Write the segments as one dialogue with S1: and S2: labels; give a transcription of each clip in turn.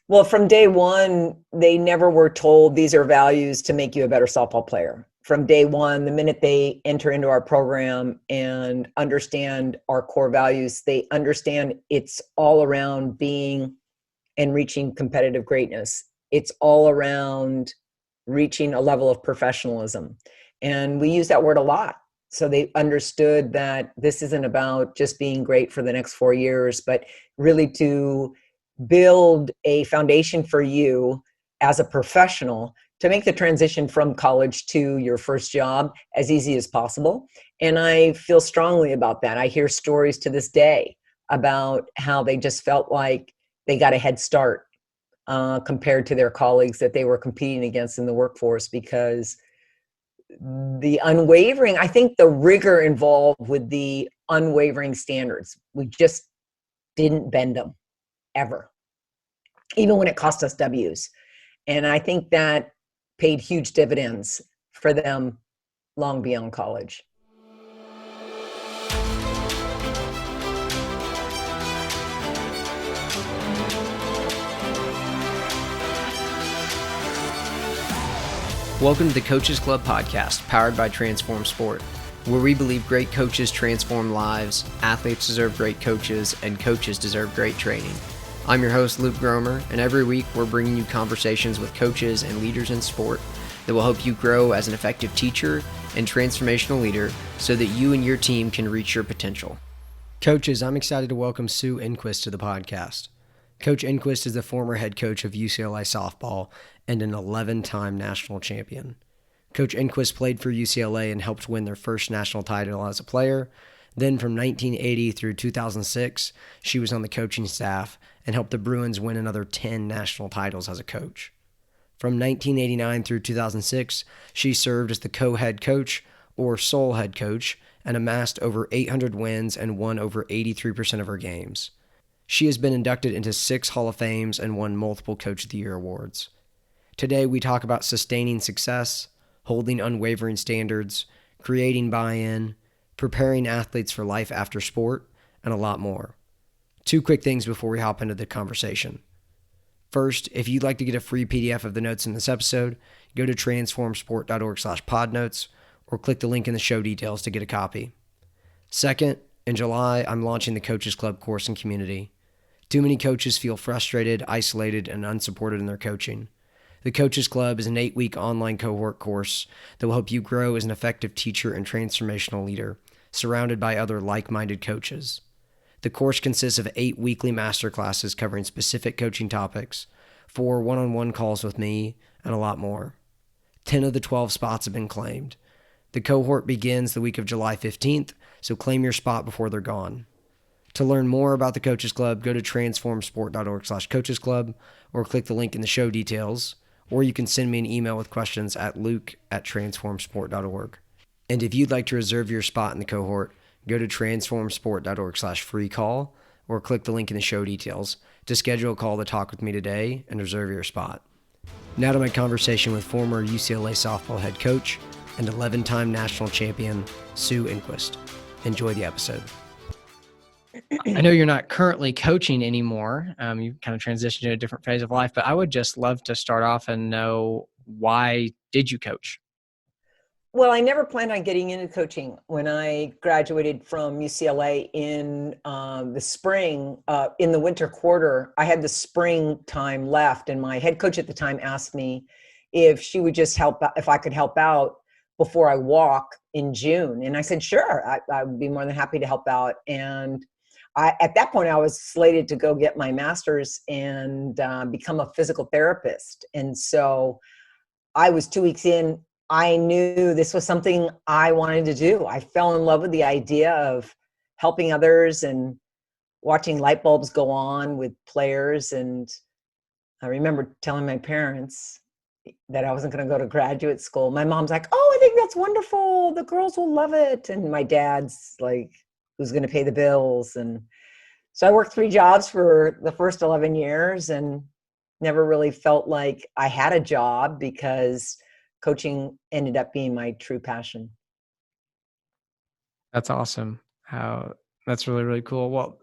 S1: Well, from day one, they never were told these are values to make you a better softball player. From day one, the minute they enter into our program and understand our core values, they understand it's all around being and reaching competitive greatness. It's all around reaching a level of professionalism. And we use that word a lot. So they understood that this isn't about just being great for the next 4 years, but really to build a foundation for you as a professional to make the transition from college to your first job as easy as possible. And I feel strongly about that. I hear stories to this day about how they just felt like they got a head start compared to their colleagues that they were competing against in the workforce, because the unwavering, I think the rigor involved with the unwavering standards, we just didn't bend them ever, even when it cost us W's. And I think that paid huge dividends for them long beyond college.
S2: Welcome to the Coaches Club podcast, powered by Transform Sport, where we believe great coaches transform lives, athletes deserve great coaches, and coaches deserve great training. I'm your host, Luke Gromer, and every week we're bringing you conversations with coaches and leaders in sport that will help you grow as an effective teacher and transformational leader so that you and your team can reach your potential. Coaches, I'm excited to welcome Sue Enquist to the podcast. Coach Enquist is the former head coach of UCLA Softball and an 11-time national champion. Coach Enquist played for UCLA and helped win their first national title as a player. Then from 1980 through 2006, she was on the coaching staff and helped the Bruins win another 10 national titles as a coach. From 1989 through 2006, she served as the co-head coach or sole head coach and amassed over 800 wins and won over 83% of her games. She has been inducted into 6 Hall of Fames and won multiple Coach of the Year awards. Today, we talk about sustaining success, holding unwavering standards, creating buy-in, preparing athletes for life after sport, and a lot more. 2 quick things before we hop into the conversation. First, if you'd like to get a free PDF of the notes in this episode, go to transformsport.org/podnotes or click the link in the show details to get a copy. Second, in July, I'm launching the Coaches Club course and community. Too many coaches feel frustrated, isolated, and unsupported in their coaching. The Coaches Club is an 8-week online cohort course that will help you grow as an effective teacher and transformational leader, surrounded by other like-minded coaches. The course consists of 8 weekly masterclasses covering specific coaching topics, 4 one-on-one calls with me, and a lot more. 10 of the 12 spots have been claimed. The cohort begins the week of July 15th, so claim your spot before they're gone. To learn more about the Coaches Club, go to transformsport.org/coachesclub or click the link in the show details, or you can send me an email with questions at luke@transformsport.org. And if you'd like to reserve your spot in the cohort, go to transformsport.org/free-call or click the link in the show details to schedule a call to talk with me today and reserve your spot. Now to my conversation with former UCLA softball head coach and 11-time national champion, Sue Enquist. Enjoy the episode. I know you're not currently coaching anymore. You kind of transitioned to a different phase of life, but I would just love to start off and know, why did you coach?
S1: Well, I never planned on getting into coaching. When I graduated from UCLA in the spring, in the winter quarter, I had the spring time left, and my head coach at the time asked me if she would just help, if I could help out before I walk in June. And I said, sure, I would be more than happy to help out. And at that point, I was slated to go get my master's and become a physical therapist. And so I was 2 weeks in. I knew this was something I wanted to do. I fell in love with the idea of helping others and watching light bulbs go on with players. And I remember telling my parents that I wasn't going to go to graduate school. My mom's like, oh, I think that's wonderful. The girls will love it. And my dad's like, who's going to pay the bills? And so I worked 3 jobs for the first 11 years and never really felt like I had a job, because coaching ended up being my true passion.
S2: That's awesome. That's really, really cool. Well,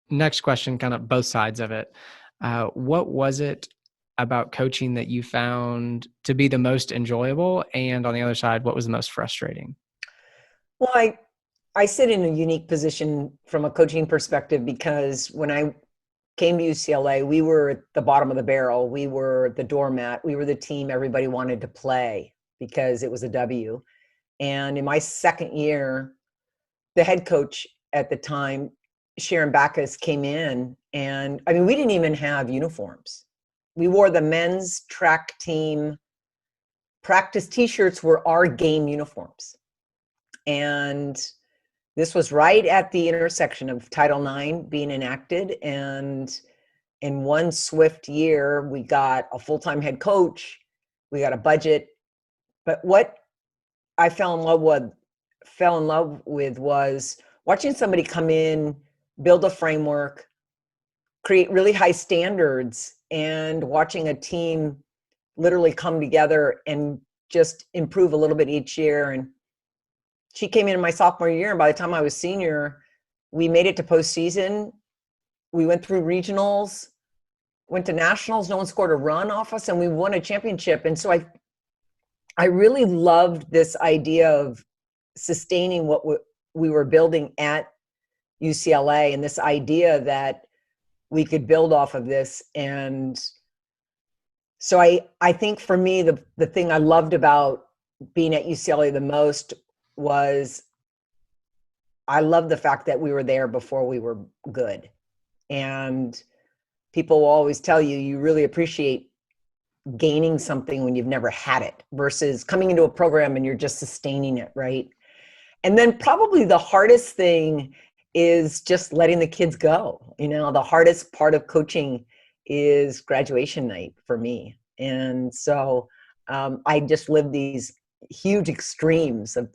S2: next question, kind of both sides of it. What was it about coaching that you found to be the most enjoyable? And on the other side, what was the most frustrating?
S1: Well, I sit in a unique position from a coaching perspective because when I came to UCLA, we were at the bottom of the barrel. We were the doormat. We were the team everybody wanted to play because it was a W. And in my second year, the head coach at the time, Sharon Backus, came in. And I mean, we didn't even have uniforms. We wore the men's track team practice t-shirts were our game uniforms. And this was right at the intersection of Title IX being enacted. And in one swift year, we got a full-time head coach, we got a budget. But what I fell in love with was watching somebody come in, build a framework, create really high standards, and watching a team literally come together and just improve a little bit each year. And she came in my sophomore year, and by the time I was senior, we made it to postseason. We went through regionals, went to nationals. No one scored a run off us, and we won a championship. And so I really loved this idea of sustaining what we were building at UCLA, and this idea that we could build off of this. And so I think for me, the thing I loved about being at UCLA the most was I love the fact that we were there before we were good. And people will always tell you, you really appreciate gaining something when you've never had it versus coming into a program and you're just sustaining it, right? And then probably the hardest thing is just letting the kids go. You know, the hardest part of coaching is graduation night for me. And so I just lived these huge extremes of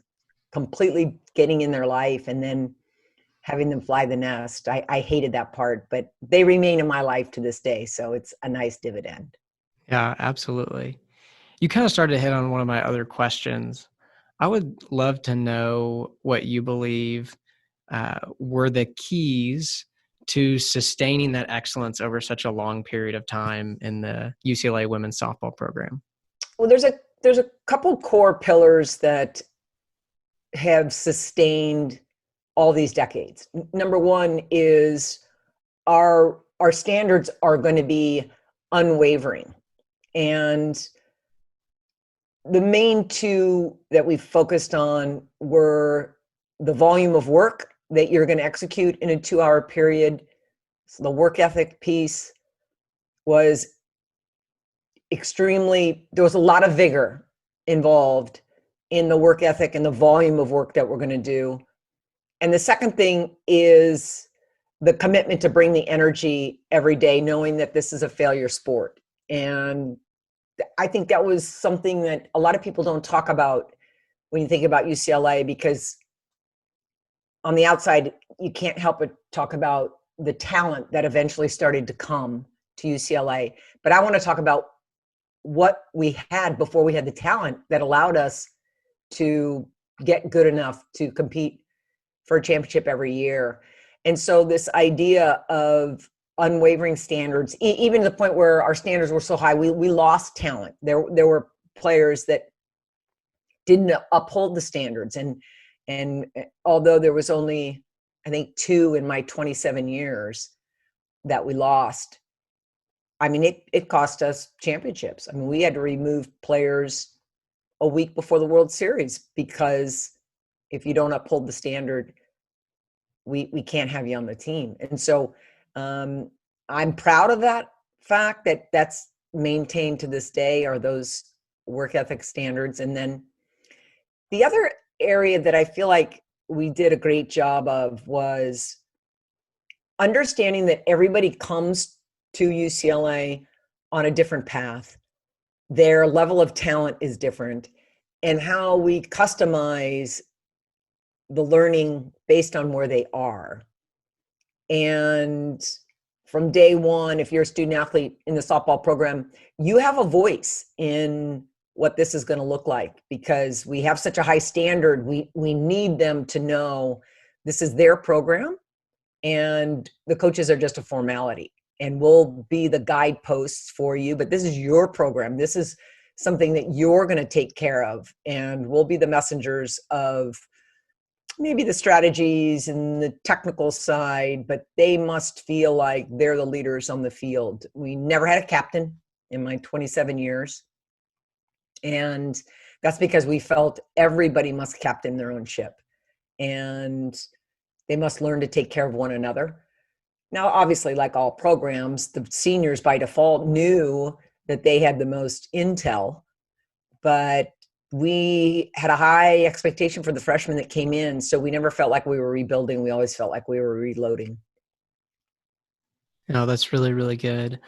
S1: completely getting in their life and then having them fly the nest. I hated that part, but they remain in my life to this day. So it's a nice dividend.
S2: Yeah, absolutely. You kind of started to hit on one of my other questions. I would love to know what you believe were the keys to sustaining that excellence over such a long period of time in the UCLA women's softball program.
S1: Well, there's a couple core pillars that have sustained all these decades. Number one is our standards are going to be unwavering. And the main two that we focused on were the volume of work that you're going to execute in a 2-hour period. So the work ethic piece was there was a lot of vigor involved in the work ethic and the volume of work that we're going to do. And the second thing is the commitment to bring the energy every day, knowing that this is a failure sport. And I think that was something that a lot of people don't talk about when you think about UCLA, because on the outside, you can't help but talk about the talent that eventually started to come to UCLA. But I want to talk about what we had before we had the talent that allowed us to get good enough to compete for a championship every year. And so this idea of unwavering standards, even to the point where our standards were so high, we lost talent. There were players that didn't uphold the standards. And although there was only, I think, 2 in my 27 years that we lost, I mean, it cost us championships. I mean, we had to remove players a week before the World Series because if you don't uphold the standard, we can't have you on the team. And so I'm proud of that fact that that's maintained to this day, are those work ethic standards. And then the other area that I feel like we did a great job of was understanding that everybody comes to UCLA on a different path. Their level of talent is different, and how we customize the learning based on where they are. And from day one, if you're a student athlete in the softball program, you have a voice in what this is going to look like, because we have such a high standard. We need them to know this is their program and the coaches are just a formality. and we'll be the guideposts for you, but this is your program. This is something that you're going to take care of, and we'll be the messengers of maybe the strategies and the technical side, but they must feel like they're the leaders on the field. We never had a captain in my 27 years. And that's because we felt everybody must captain their own ship, and they must learn to take care of one another. Now, obviously, like all programs, the seniors by default knew that they had the most intel, but we had a high expectation for the freshmen that came in. So we never felt like we were rebuilding. We always felt like we were reloading.
S2: No, that's really, really good.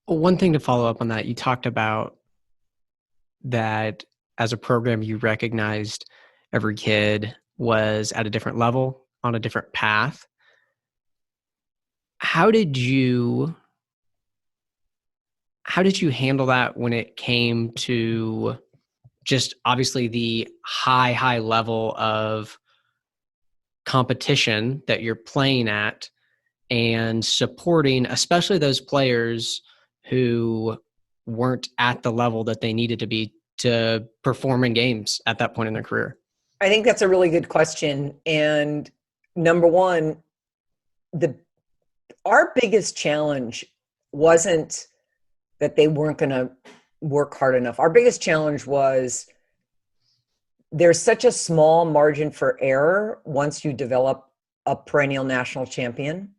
S2: One thing to follow up on that, you talked about that as a program, you recognized every kid was at a different level, on a different path. How did you handle that when it came to just obviously the high level of competition that you're playing at, and supporting especially those players who weren't at the level that they needed to be to perform in games at that point in their career?
S1: I think that's a really good question. And number one, our biggest challenge wasn't that they weren't going to work hard enough. Our biggest challenge was there's such a small margin for error once you develop a perennial national champion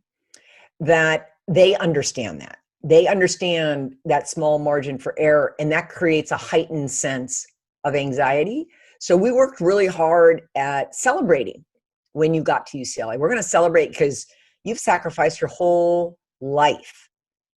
S1: that they understand that. They understand that small margin for error, and that creates a heightened sense of anxiety. So we worked really hard at celebrating when you got to UCLA. We're going to celebrate because you've sacrificed your whole life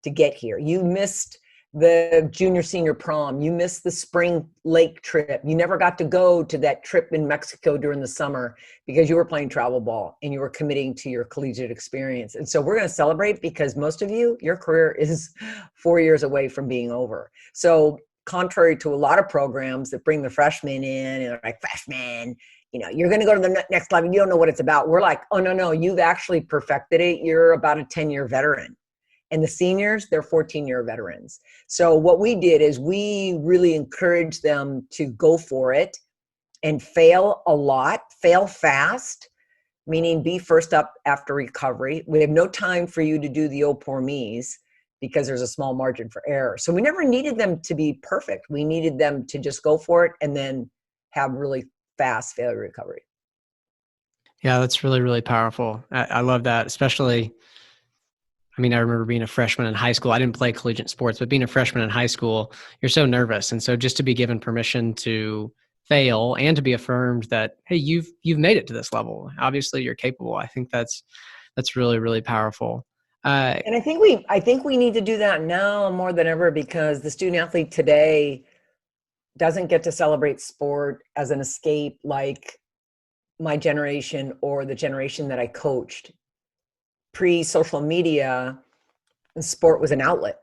S1: to get here. You missed the junior senior prom. You missed the spring lake trip. You never got to go to that trip in Mexico during the summer because you were playing travel ball and you were committing to your collegiate experience. And so we're going to celebrate because most of you, your career is 4 years away from being over. So contrary to a lot of programs that bring the freshmen in and they're like, freshmen, you're going to go to the next level. You don't know what it's about. We're like, oh, no, you've actually perfected it. You're about a 10-year veteran. And the seniors, they're 14-year veterans. So what we did is we really encouraged them to go for it and fail a lot, fail fast, meaning be first up after recovery. We have no time for you to do the oh poor me's because there's a small margin for error. So we never needed them to be perfect. We needed them to just go for it and then have really fast failure recovery.
S2: Yeah, that's really, really powerful. I love that, especially, I remember being a freshman in high school. I didn't play collegiate sports, but being a freshman in high school, you're so nervous. And so just to be given permission to fail and to be affirmed that, hey, you've made it to this level. Obviously you're capable. I think that's really, really powerful.
S1: And I think we need to do that now more than ever because the student athlete today doesn't get to celebrate sport as an escape like my generation or the generation that I coached. Pre-social media, sport was an outlet.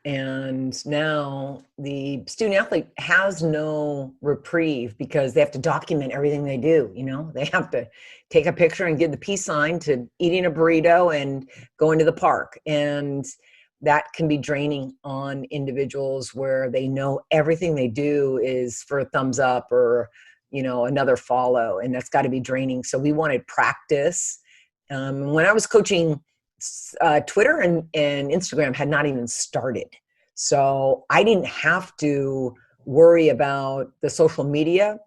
S1: And now the student athlete has no reprieve because they have to document everything they do. They have to take a picture and give the peace sign to eating a burrito and going to the park. And that can be draining on individuals where they know everything they do is for a thumbs up or, another follow. And that's got to be draining. So we wanted practice. When I was coaching, Twitter and Instagram had not even started. So I didn't have to worry about the social media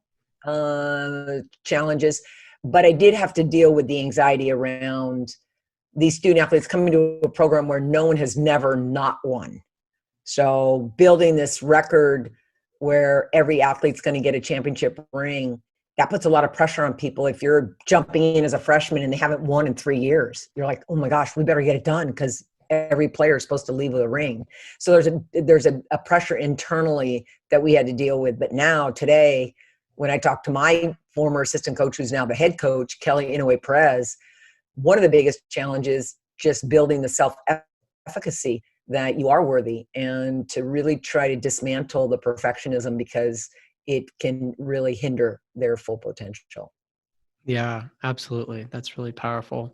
S1: challenges, but I did have to deal with the anxiety around these student athletes coming to a program where no one has never not won. So building this record where every athlete's going to get a championship ring, that puts a lot of pressure on people. If you're jumping in as a freshman and they haven't won in 3 years, you're like, oh my gosh, we better get it done because every player is supposed to leave with a ring. So there's a pressure internally that we had to deal with. But now today, when I talk to my former assistant coach, who's now the head coach, Kelly Inouye Perez, one of the biggest challenges just building the self-efficacy that you are worthy and to really try to dismantle the perfectionism because it can really hinder their full potential.
S2: Yeah, absolutely. That's really powerful.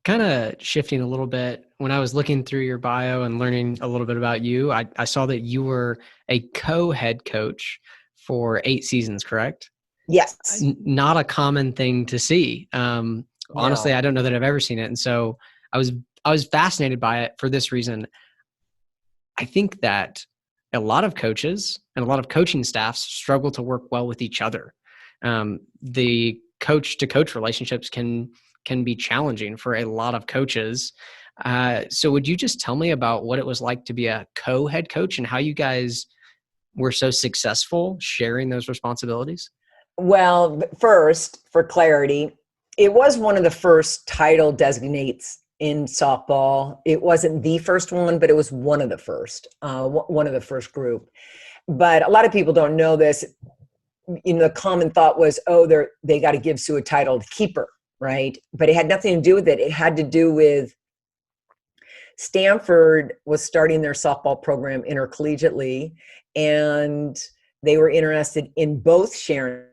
S2: kind of shifting a little bit, when I was looking through your bio and learning a little bit about you, I saw that you were a co-head coach for 8 seasons, correct?
S1: Yes.
S2: Not a common thing to see. Honestly,
S1: No.
S2: I don't know that I've ever seen it. And so I was I was fascinated by it for this reason. I think that a lot of coaches and a lot of coaching staffs struggle to work well with each other. The coach to coach relationships can be challenging for a lot of coaches. So would you just tell me about what it was like to be a co-head coach and how you guys were so successful sharing those responsibilities?
S1: Well, first, for clarity, it was one of the first title designates in softball. It wasn't the first one, but it was one of the first, one of the first group. But a lot of people don't know this. The common thought was, oh, they got to give Sue a title to keep her, right? But it had nothing to do with it. It had to do with Stanford was starting their softball program intercollegiately, and they were interested in both Sharon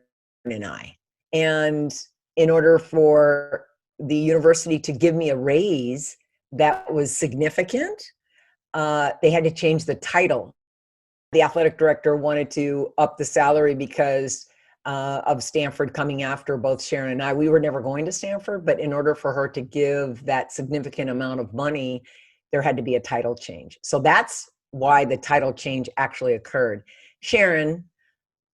S1: and I. And in order for the university to give me a raise that was significant, they had to change the title. The athletic director wanted to up the salary because of Stanford coming after both Sharon and I. We were never going to Stanford, but in order for her to give that significant amount of money, there had to be a title change. So that's why the title change actually occurred. Sharon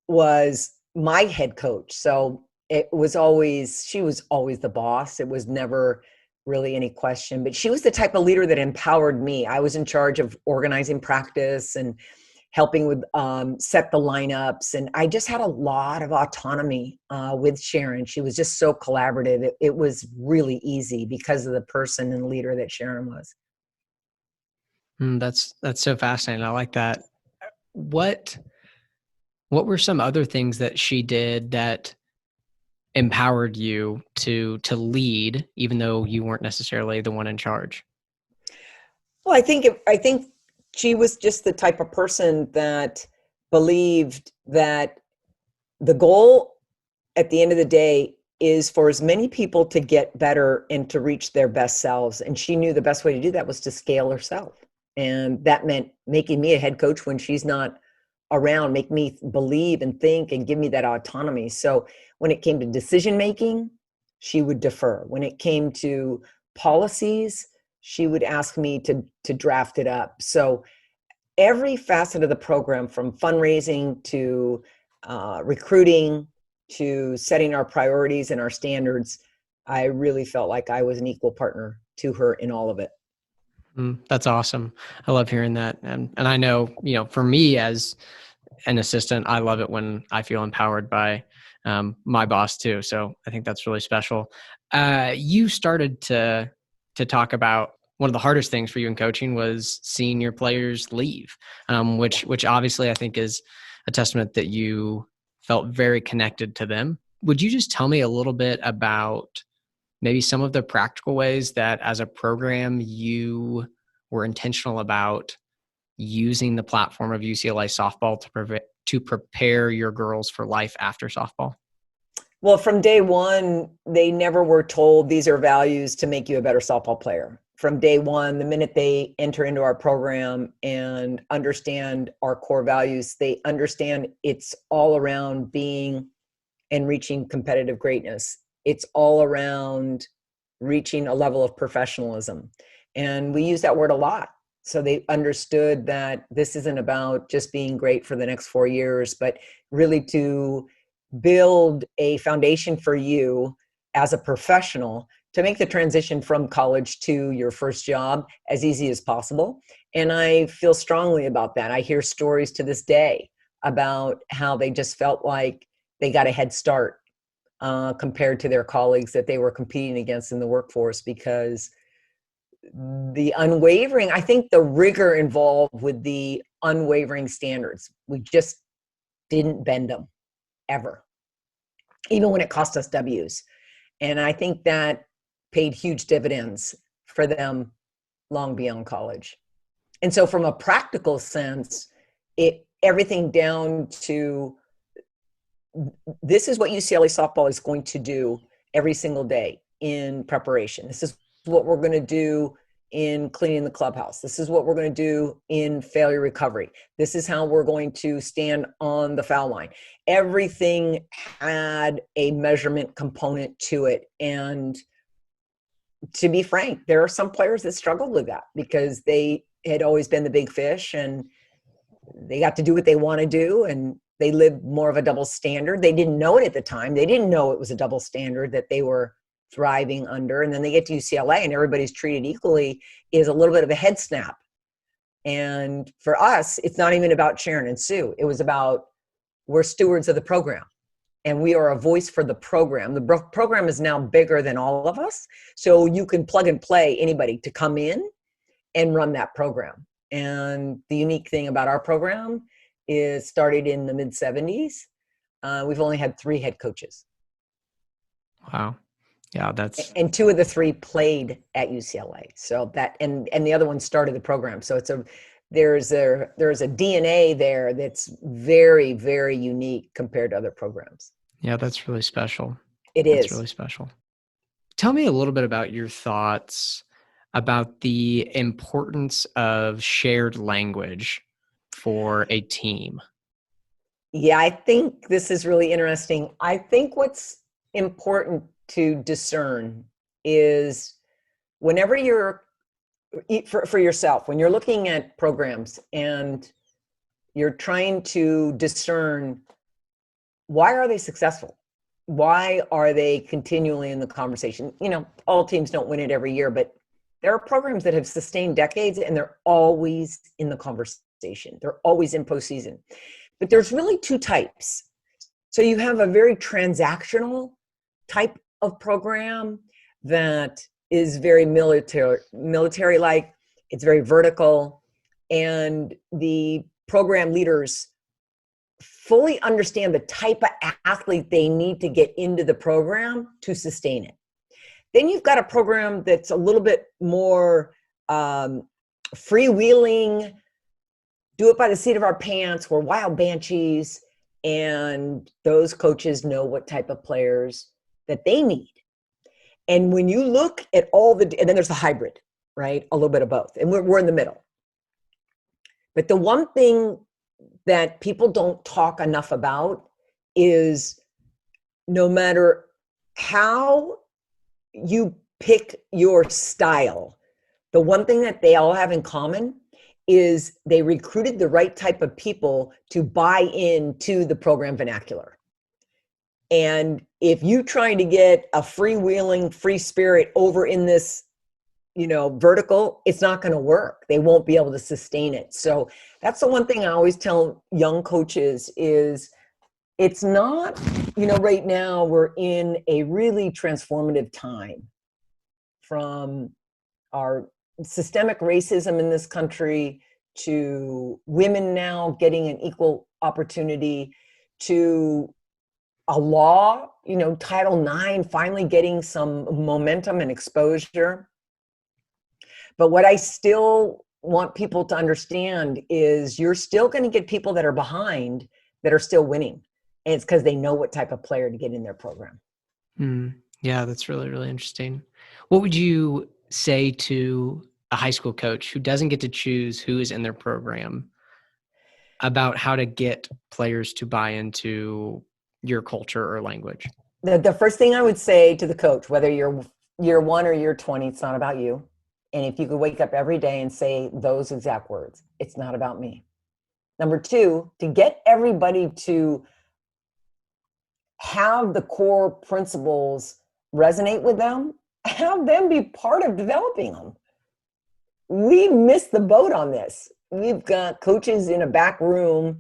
S1: was my head coach. So she was always the boss. It was never really any question, but she was the type of leader that empowered me. I was in charge of organizing practice and helping with set the lineups. And I just had a lot of autonomy with Sharon. She was just so collaborative. It was really easy because of the person and leader that Sharon was.
S2: That's so fascinating. I like that. What were some other things that she did that empowered you to lead, even though you weren't necessarily the one in charge?
S1: Well, I think she was just the type of person that believed that the goal at the end of the day is for as many people to get better and to reach their best selves. And she knew the best way to do that was to scale herself. And that meant making me a head coach when she's not around, make me believe and think and give me that autonomy. So when it came to decision making, she would defer. When it came to policies, she would ask me to draft it up. So every facet of the program, from fundraising to recruiting to setting our priorities and our standards, I really felt like I was an equal partner to her in all of it.
S2: That's awesome. I love hearing that. And I know, for me as an assistant, I love it when I feel empowered by my boss too. So I think that's really special. You started to talk about one of the hardest things for you in coaching was seeing your players leave, which obviously I think is a testament that you felt very connected to them. Would you just tell me a little bit about maybe some of the practical ways that as a program you were intentional about using the platform of UCLA softball to prepare your girls for life after softball?
S1: Well, from day one, they never were told these are values to make you a better softball player. From day one, the minute they enter into our program and understand our core values, they understand it's all around being and reaching competitive greatness. It's all around reaching a level of professionalism. And we use that word a lot. So they understood that this isn't about just being great for the next 4 years, but really to build a foundation for you as a professional to make the transition from college to your first job as easy as possible. And I feel strongly about that. I hear stories to this day about how they just felt like they got a head start compared to their colleagues that they were competing against in the workforce, because I think the rigor involved with the unwavering standards, we just didn't bend them ever, even when it cost us W's. And I think that paid huge dividends for them long beyond college. And so from a practical sense, everything down to this is what UCLA softball is going to do every single day in preparation. This is what we're going to do in cleaning the clubhouse. This is what we're going to do in failure recovery. This is how we're going to stand on the foul line. Everything had a measurement component to it. And to be frank, there are some players that struggled with that because they had always been the big fish and they got to do what they want to do, and they lived more of a double standard. They didn't know it at the time. They didn't know it was a double standard that they were thriving under. And then they get to UCLA and everybody's treated equally is a little bit of a head snap. And for us, it's not even about Sharon and Sue. It was about, we're stewards of the program and we are a voice for the program. The program is now bigger than all of us. So you can plug and play anybody to come in and run that program. And the unique thing about our program is started in the mid 70s. We've only had 3 head coaches.
S2: Wow. Yeah, that's,
S1: and 2 of the 3 played at UCLA. So that, and the other one started the program. So there's a DNA there that's very, very unique compared to other programs.
S2: yeah, that's really special.
S1: That's
S2: really special. Tell me a little bit about your thoughts about the importance of shared language for a team.
S1: Yeah, I think this is really interesting. I think what's important to discern is whenever you're, for yourself, when you're looking at programs and you're trying to discern, why are they successful? Why are they continually in the conversation? You know, all teams don't win it every year, but there are programs that have sustained decades and they're always in the conversation. They're always in postseason. But there's really 2 types. So you have a very transactional type of program that is very military-like. It's very vertical. And the program leaders fully understand the type of athlete they need to get into the program to sustain it. Then you've got a program that's a little bit more freewheeling, do it by the seat of our pants. We're wild banshees. And those coaches know what type of players that they need. And when you look at and then there's the hybrid, right? A little bit of both. And we're in the middle. But the one thing that people don't talk enough about is no matter how you pick your style, the one thing that they all have in common is they recruited the right type of people to buy into the program vernacular. And if you trying to get a freewheeling, free spirit over in this, vertical, it's not going to work. They won't be able to sustain it. So that's the one thing I always tell young coaches is it's not, right now we're in a really transformative time from our systemic racism in this country to women now getting an equal opportunity to a law, Title IX finally getting some momentum and exposure. But what I still want people to understand is you're still going to get people that are behind that are still winning. And it's because they know what type of player to get in their program.
S2: Yeah, that's really, really interesting. What would you say to a high school coach who doesn't get to choose who is in their program about how to get players to buy into your culture or language?
S1: The first thing I would say to the coach, whether you're year 1 or year 20, it's not about you. And if you could wake up every day and say those exact words, it's not about me. Number 2, to get everybody to have the core principles resonate with them, have them be part of developing them. We missed the boat on this. We've got coaches in a back room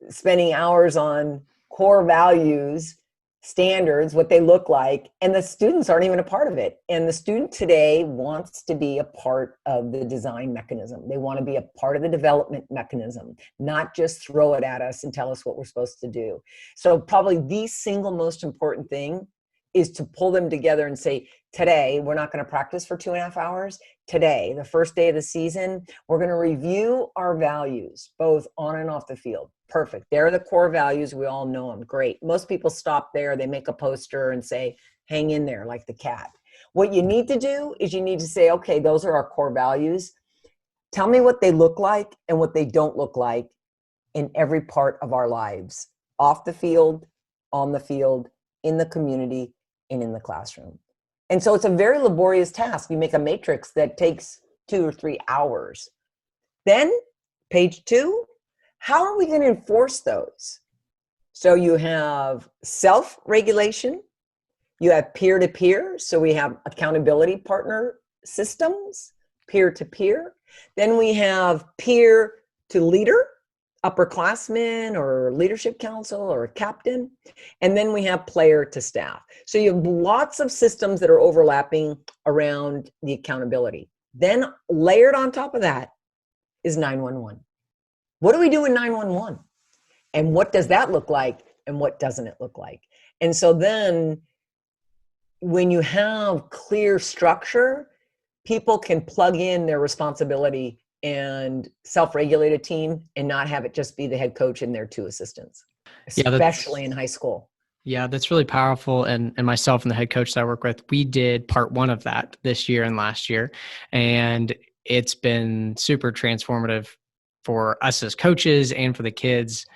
S1: spending hours on core values, standards, what they look like, and the students aren't even a part of it. And the student today wants to be a part of the design mechanism. They want to be a part of the development mechanism, not just throw it at us and tell us what we're supposed to do. So probably the single most important thing is to pull them together and say, today, we're not going to practice for 2.5 hours. Today, the first day of the season, we're going to review our values, both on and off the field. Perfect. They're the core values. We all know them. Great. Most people stop there. They make a poster and say, hang in there like the cat. What you need to do is you need to say, okay, those are our core values. Tell me what they look like and what they don't look like in every part of our lives, off the field, on the field, in the community, and in the classroom. And so it's a very laborious task. You make a matrix that takes 2 or 3 hours. Then page 2, how are we going to enforce those? So you have self-regulation, you have peer-to-peer, so we have accountability partner systems, peer-to-peer. Then we have peer-to-leader, upperclassmen or leadership council or a captain. And then we have player to staff. So you have lots of systems that are overlapping around the accountability. Then layered on top of that is 911. What do we do in 911? And what does that look like? And what doesn't it look like? And so then when you have clear structure, people can plug in their responsibility and self-regulate a team and not have it just be the head coach and their 2 assistants, especially in high school.
S2: Yeah, that's really powerful. And myself and the head coach that I work with, we did part 1 of that this year and last year. And it's been super transformative for us as coaches and for the kids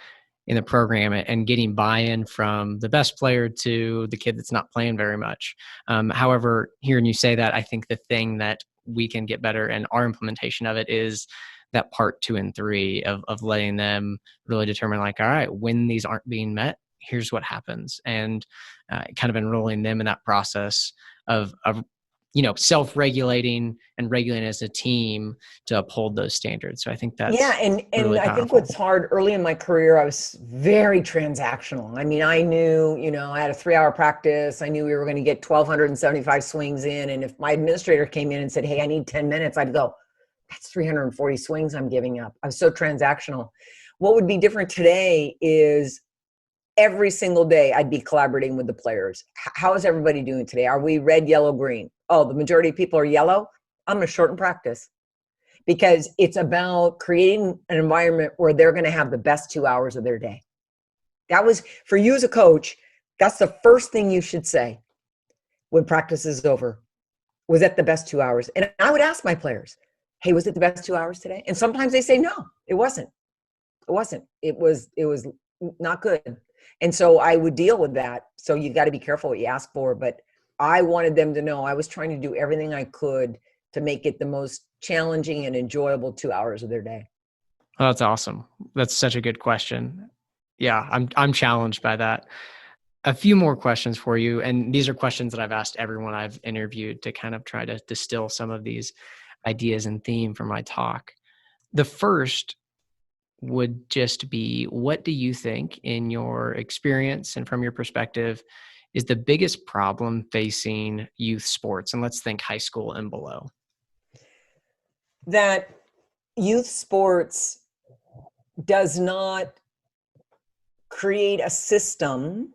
S2: in the program, and getting buy-in from the best player to the kid that's not playing very much. However, hearing you say that, I think the thing that we can get better in our implementation of it is that part 2 and 3 of letting them really determine, like, all right, when these aren't being met, here's what happens. And kind of enrolling them in that process of self-regulating and regulating as a team to uphold those standards. So I think that's
S1: and
S2: really
S1: I think what's hard early in my career, I was very transactional. I mean, I knew, I had a 3-hour practice. I knew we were going to get 1,275 swings in. And if my administrator came in and said, hey, I need 10 minutes, I'd go, that's 340 swings I'm giving up. I was so transactional. What would be different today is every single day I'd be collaborating with the players. How is everybody doing today? Are we red, yellow, green? Oh, the majority of people are yellow. I'm going to shorten practice, because it's about creating an environment where they're going to have the best 2 hours of their day. That was, for you as a coach, that's the first thing you should say when practice is over. Was that the best 2 hours? And I would ask my players, hey, was it the best 2 hours today? And sometimes they say, no, it wasn't. It wasn't. It was not good. And so I would deal with that. So you got to be careful what you ask for. But I wanted them to know I was trying to do everything I could to make it the most challenging and enjoyable 2 hours of their day.
S2: Oh, that's awesome. That's such a good question. Yeah, I'm challenged by that. A few more questions for you. And these are questions that I've asked everyone I've interviewed to kind of try to distill some of these ideas and theme for my talk. The first would just be, what do you think, in your experience and from your perspective, is the biggest problem facing youth sports? And let's think high school and below.
S1: That youth sports does not create a system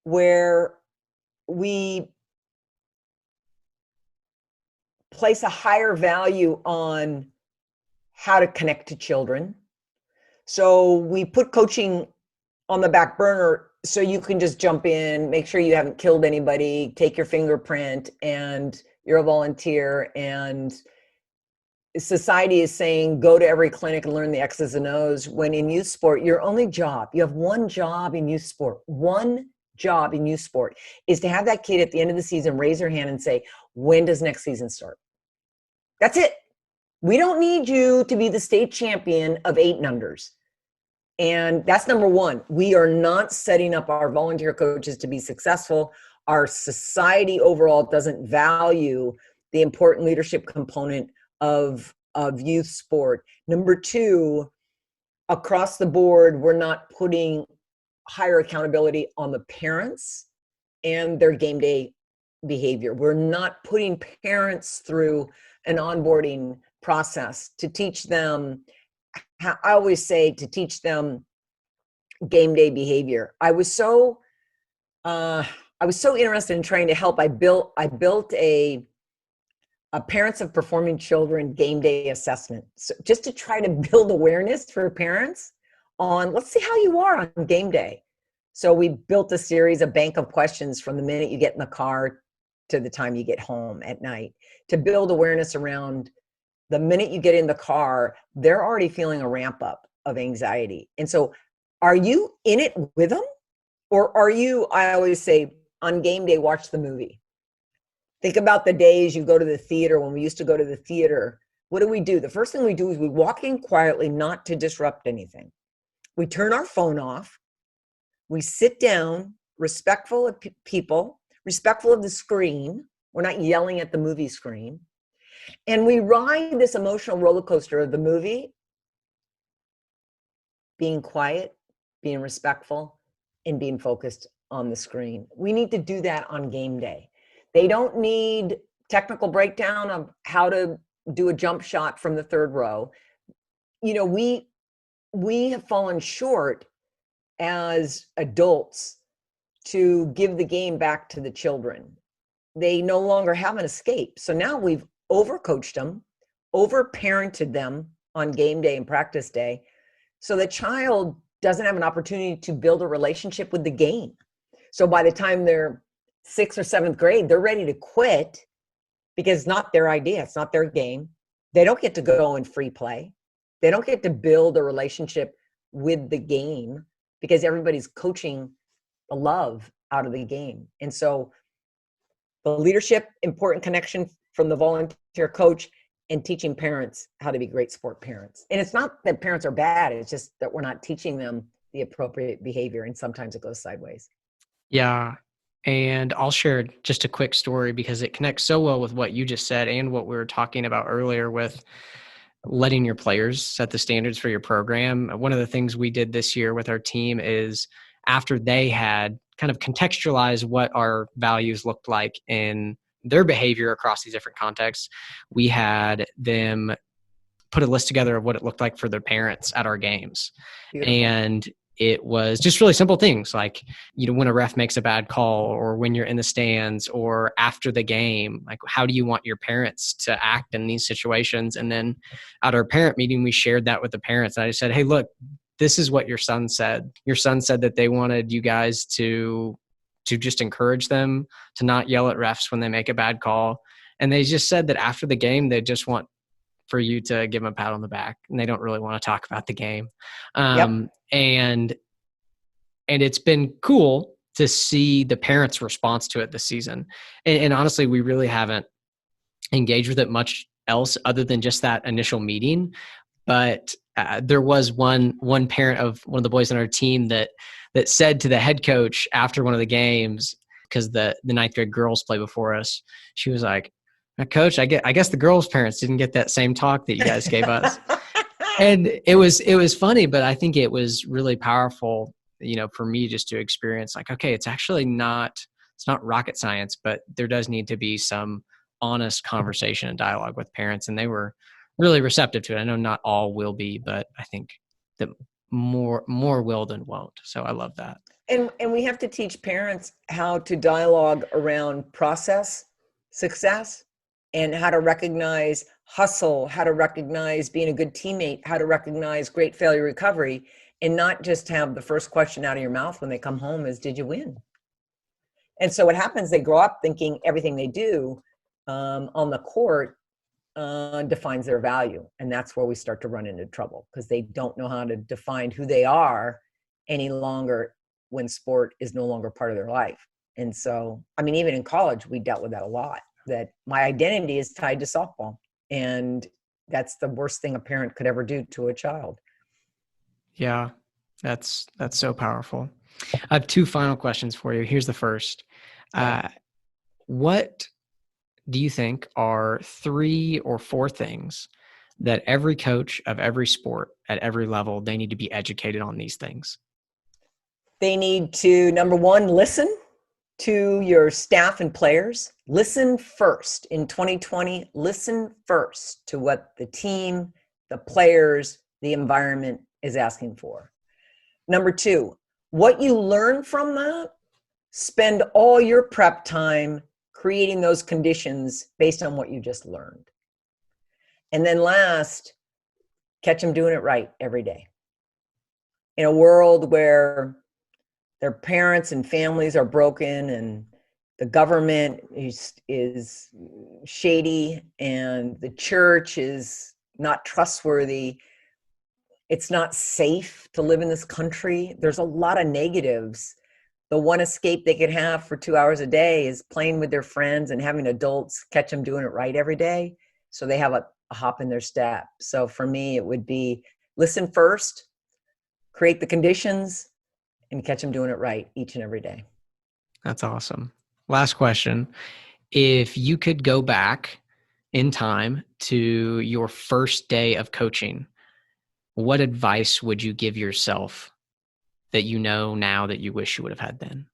S1: where we place a higher value on how to connect to children. So we put coaching on the back burner so you can just jump in, make sure you haven't killed anybody, take your fingerprint, and you're a volunteer. And society is saying, go to every clinic and learn the X's and O's, when in youth sport, your only job, you have one job in youth sport, one job in youth sport is to have that kid at the end of the season raise their hand and say, when does next season start? That's it. We don't need you to be the state champion of 8 and unders. And that's number one. We are not setting up our volunteer coaches to be successful. Our society overall doesn't value the important leadership component of youth sport. Number two, across the board, we're not putting higher accountability on the parents and their game day behavior. We're not putting parents through an onboarding process to teach them, I always say, to teach them game day behavior. I was so interested in trying to help. I built a parents of performing children game day assessment, so just to try to build awareness for parents on, let's see how you are on game day. So we built a series, a bank of questions from the minute you get in the car to the time you get home at night, to build awareness around the minute you get in the car, they're already feeling a ramp up of anxiety. And so are you in it with them? Or are you, I always say, on game day, watch the movie. Think about the days you go to the theater. When we used to go to the theater, what do? The first thing we do is we walk in quietly, not to disrupt anything. We turn our phone off. We sit down, respectful of people, respectful of the screen. We're not yelling at the movie screen. And we ride this emotional roller coaster of the movie, being quiet, being respectful, and being focused on the screen. We need to do that on game day. They don't need technical breakdown of how to do a jump shot from the third row. You know, we have fallen short as adults to give the game back to the children. They no longer have an escape. So now we've overcoached them, overparented them on game day and practice day. So the child doesn't have an opportunity to build a relationship with the game. So by the time they're 6th or 7th grade, they're ready to quit because it's not their idea. It's not their game. They don't get to go in free play. They don't get to build a relationship with the game because everybody's coaching the love out of the game. And so the leadership, important connection from the volunteer coach, and teaching parents how to be great sport parents. And it's not that parents are bad. It's just that we're not teaching them the appropriate behavior. And sometimes it goes sideways.
S2: Yeah. And I'll share just a quick story because it connects so well with what you just said and what we were talking about earlier with letting your players set the standards for your program. One of the things we did this year with our team is after they had kind of contextualized what our values looked like in their behavior across these different contexts, we had them put a list together of what it looked like for their parents at our games.
S1: Beautiful.
S2: And it was just really simple things like, you know, when a ref makes a bad call or when you're in the stands or after the game, like how do you want your parents to act in these situations? And then at our parent meeting, we shared that with the parents. And I just said, hey, look, this is what your son said. Your son said that they wanted you guys to just encourage them to not yell at refs when they make a bad call. And they just said that after the game, they just want for you to give them a pat on the back and they don't really want to talk about the game.
S1: Yep.
S2: And it's been cool to see the parents' response to it this season. And honestly, we really haven't engaged with it much else other than just that initial meeting. But there was one parent of one of the boys on our team that said to the head coach after one of the games, because the ninth grade girls play before us, she was like, Coach, I guess the girls' parents didn't get that same talk that you guys gave us. And it was funny, but I think it was really powerful, you know, for me just to experience like, okay, it's not rocket science, but there does need to be some honest conversation and dialogue with parents. And they were really receptive to it. I know not all will be, but I think that more will than won't. So I love that.
S1: And we have to teach parents how to dialogue around process, success, and how to recognize hustle, how to recognize being a good teammate, how to recognize great failure recovery, and not just have the first question out of your mouth when they come home is, did you win? And so what happens, they grow up thinking everything they do on the court defines their value. And that's where we start to run into trouble because they don't know how to define who they are any longer when sport is no longer part of their life. And so, I mean, even in college, we dealt with that a lot, that my identity is tied to softball. And that's the worst thing a parent could ever do to a child.
S2: Yeah, that's so powerful. I have two final questions for you. Here's the first. What do you think are 3 or 4 things that every coach of every sport at every level, they need to be educated on these things?
S1: They need to, number one, listen to your staff and players. Listen first. In 2020, listen first to what the team, the players, the environment is asking for. Number 2, what you learn from that, spend all your prep time creating those conditions based on what you just learned. And then last, catch them doing it right every day. In a world where their parents and families are broken and the government is shady and the church is not trustworthy. It's not safe to live in this country. There's a lot of negatives. The one escape they could have for 2 hours a day is playing with their friends and having adults catch them doing it right every day. So they have a hop in their step. So for me, it would be listen first, create the conditions, and catch them doing it right each and every day.
S2: That's awesome. Last question. If you could go back in time to your first day of coaching, what advice would you give yourself that you know now that you wish you would have had then?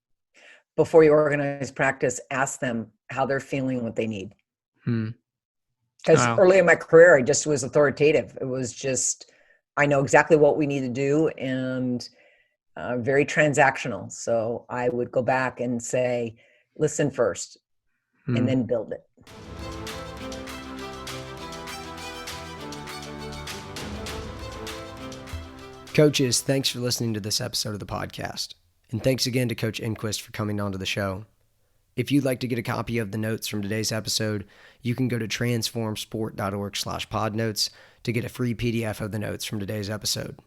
S1: Before you organize practice, ask them how they're feeling, what they need. Because early in my career, I just was authoritative. It was just, I know exactly what we need to do, and very transactional. So I would go back and say, listen first, and then build it.
S2: Coaches, thanks for listening to this episode of the podcast. And thanks again to Coach Enquist for coming onto the show. If you'd like to get a copy of the notes from today's episode, you can go to transformsport.org/podnotes to get a free PDF of the notes from today's episode.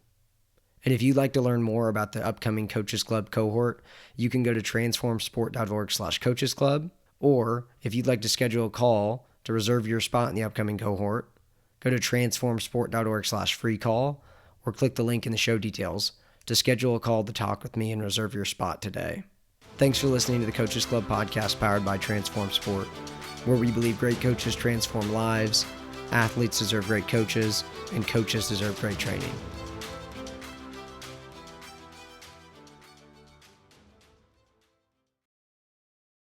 S2: And if you'd like to learn more about the upcoming Coaches Club cohort, you can go to transformsport.org/coachesclub. Or if you'd like to schedule a call to reserve your spot in the upcoming cohort, go to transformsport.org/free-call or click the link in the show details to schedule a call to talk with me and reserve your spot today. Thanks for listening to the Coaches Club podcast powered by Transform Sport, where we believe great coaches transform lives, athletes deserve great coaches, and coaches deserve great training.